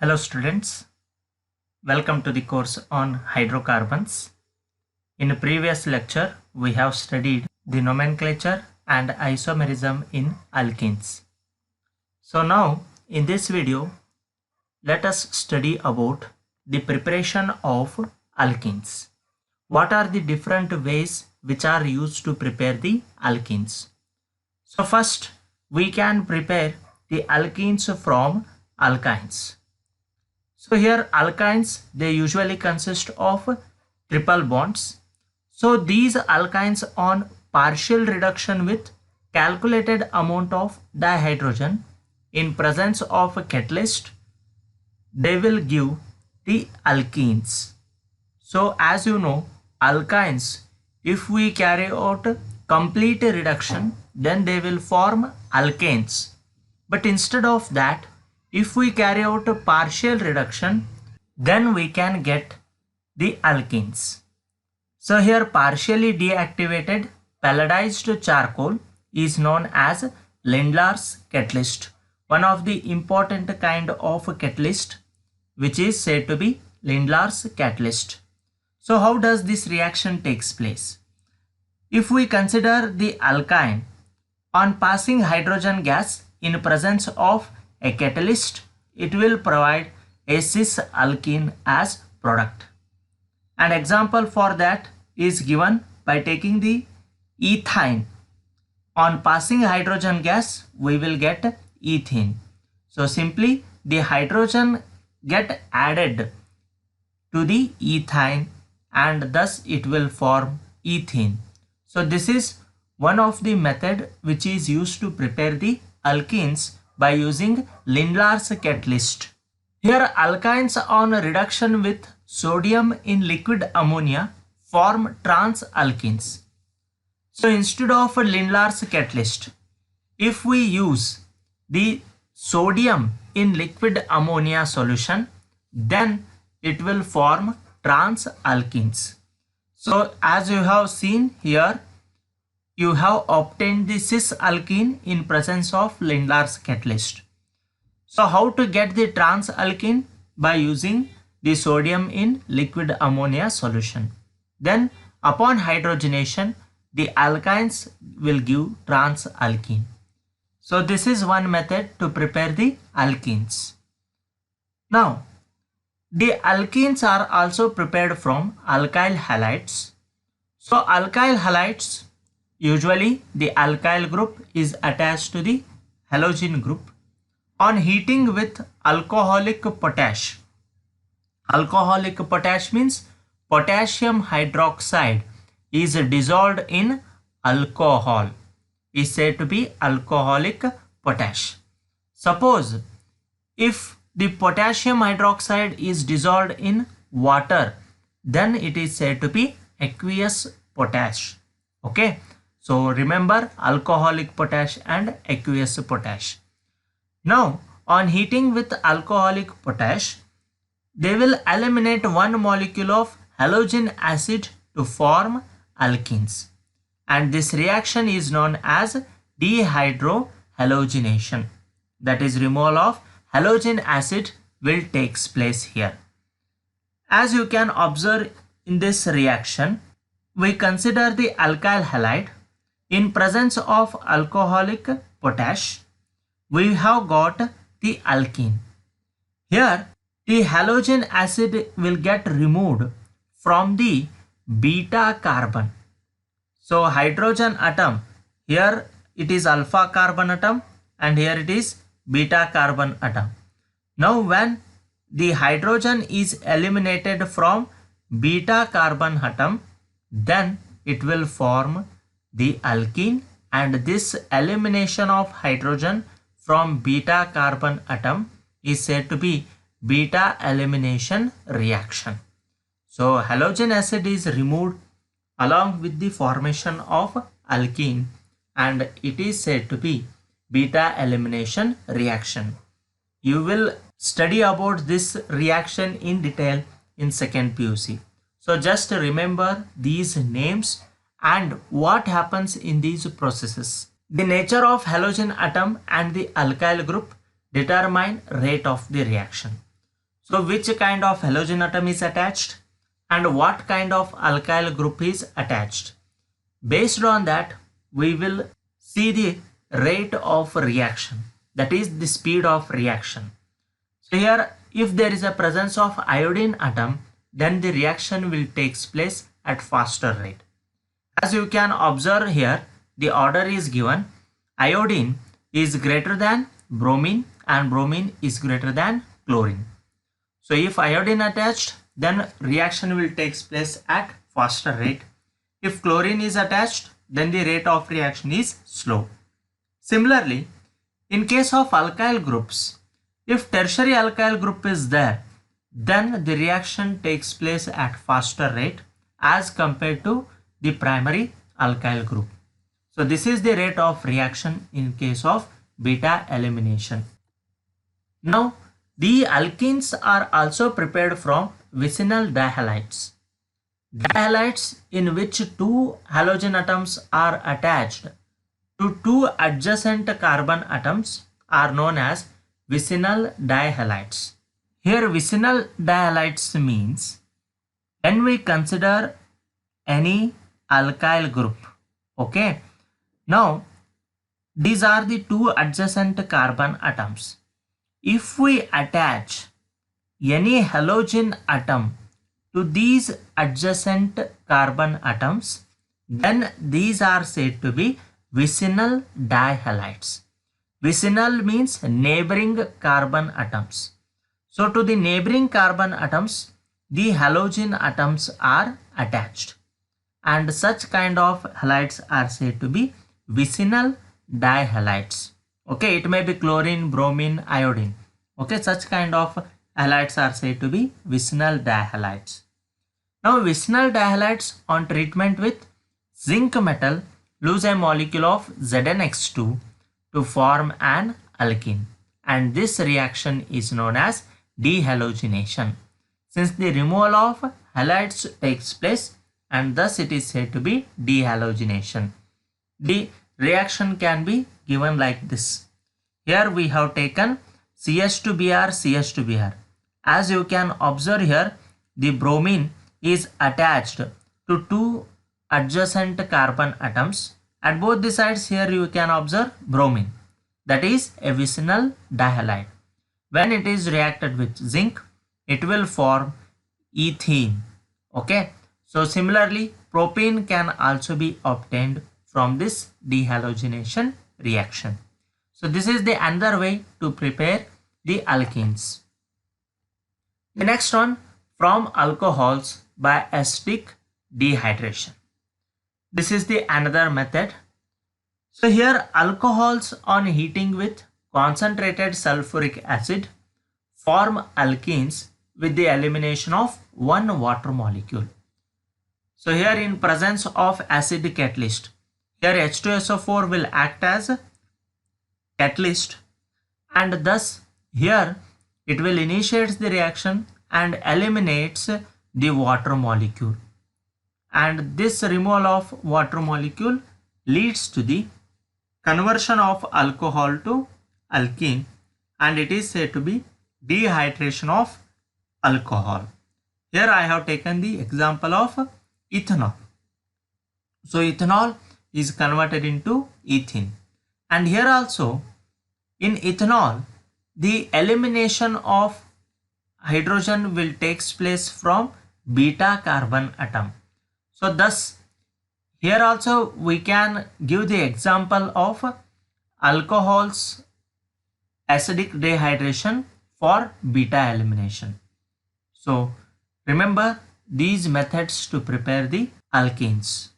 Hello students, welcome to the course on hydrocarbons. In a previous lecture, we have studied the nomenclature and isomerism in alkenes. So now in this video, let us study about the preparation of alkenes. What are the different ways which are used to prepare the alkenes? So first, we can prepare the alkenes from alkynes. So here alkynes, they usually consist of triple bonds. So these alkynes on partial reduction with calculated amount of dihydrogen in presence of a catalyst, they will give the alkenes. So as you know, alkynes, if we carry out complete reduction, then they will form alkanes. But instead of that, if we carry out a partial reduction, then we can get the alkenes. So here partially deactivated palladized charcoal is known as Lindlar's catalyst, one of the important kind of catalyst which is said to be Lindlar's catalyst. So how does this reaction takes place? If we consider the alkyne on passing hydrogen gas in presence of a catalyst, it will provide a cis alkene as product. An example for that is given by taking the ethane. On passing hydrogen gas, we will get ethene. So simply the hydrogen get added to the ethane and thus it will form ethene. So this is one of the method which is used to prepare the alkenes by using Lindlar's catalyst. Here alkynes on reduction with sodium in liquid ammonia form transalkenes. So instead of Lindlar's catalyst, if we use the sodium in liquid ammonia solution, then it will form transalkenes. So as you have seen here, you have obtained the cis alkene in presence of Lindlar's catalyst. So how to get the transalkene? By using the sodium in liquid ammonia solution. Then upon hydrogenation, the alkynes will give transalkene. So this is one method to prepare the alkenes. Now, the alkenes are also prepared from alkyl halides. So alkyl halides, usually the alkyl group is attached to the halogen group. On heating with alcoholic potash. Alcoholic potash means potassium hydroxide is dissolved in alcohol, is said to be alcoholic potash. Suppose if the potassium hydroxide is dissolved in water, then it is said to be aqueous potash. Okay, so remember alcoholic potash and aqueous potash. Now on heating with alcoholic potash, they will eliminate one molecule of halogen acid to form alkenes, and this reaction is known as dehydrohalogenation. That is, removal of halogen acid will takes place here. As you can observe in this reaction, we consider the alkyl halide in presence of alcoholic potash. We have got the alkene. Here the halogen acid will get removed from the beta carbon. So hydrogen atom, here it is alpha carbon atom and here it is beta carbon atom. Now when the hydrogen is eliminated from beta carbon atom, then it will form the alkene, and this elimination of hydrogen from beta carbon atom is said to be beta elimination reaction. So halogen acid is removed along with the formation of alkene, and it is said to be beta elimination reaction. You will study about this reaction in detail in second PUC. So just remember these names and what happens in these processes. The nature of halogen atom and the alkyl group determine rate of the reaction. So which kind of halogen atom is attached and what kind of alkyl group is attached. Based on that, we will see the rate of reaction, that is the speed of reaction. So here, if there is a presence of iodine atom, then the reaction will take place at faster rate. As you can observe here, the order is given. Iodine is greater than bromine and bromine is greater than chlorine. So if iodine attached, then reaction will take place at faster rate. If chlorine is attached, then the rate of reaction is slow. Similarly, in case of alkyl groups, if tertiary alkyl group is there, then the reaction takes place at faster rate as compared to the primary alkyl group. So this is the rate of reaction in case of beta elimination. Now, the alkenes are also prepared from vicinal dihalides. Dihalides in which two halogen atoms are attached to two adjacent carbon atoms are known as vicinal dihalides. Here vicinal dihalides means when we consider any alkyl group. Okay. Now these are the two adjacent carbon atoms. If we attach any halogen atom to these adjacent carbon atoms, then these are said to be vicinal dihalides. Vicinal means neighboring carbon atoms. So to the neighboring carbon atoms, the halogen atoms are attached, and such kind of halides are said to be vicinal dihalides. Okay, it may be chlorine, bromine, iodine. Okay, such kind of halides are said to be vicinal dihalides. Now vicinal dihalides on treatment with zinc metal lose a molecule of ZnX2 to form an alkene, and this reaction is known as dehalogenation, since the removal of halides takes place, and thus it is said to be dehalogenation. The reaction can be given like this. Here we have taken CH2Br, CH2Br. As you can observe here, the bromine is attached to two adjacent carbon atoms. At both the sides here you can observe bromine. That is a vicinal dihalide. When it is reacted with zinc, it will form ethene. Okay. So similarly, propene can also be obtained from this dehalogenation reaction. So this is the another way to prepare the alkenes. The next one, from alcohols by acidic dehydration. This is the another method. So here alcohols on heating with concentrated sulfuric acid form alkenes with the elimination of one water molecule. So here in presence of acid catalyst, here H2SO4 will act as catalyst, and thus here it will initiate the reaction and eliminates the water molecule, and this removal of water molecule leads to the conversion of alcohol to alkene, and it is said to be dehydration of alcohol. Here I have taken the example of ethanol. So ethanol is converted into ethene, and here also in ethanol the elimination of hydrogen will take place from beta carbon atom. So thus here also we can give the example of alcohols acidic dehydration for beta elimination. So remember these methods to prepare the alkenes.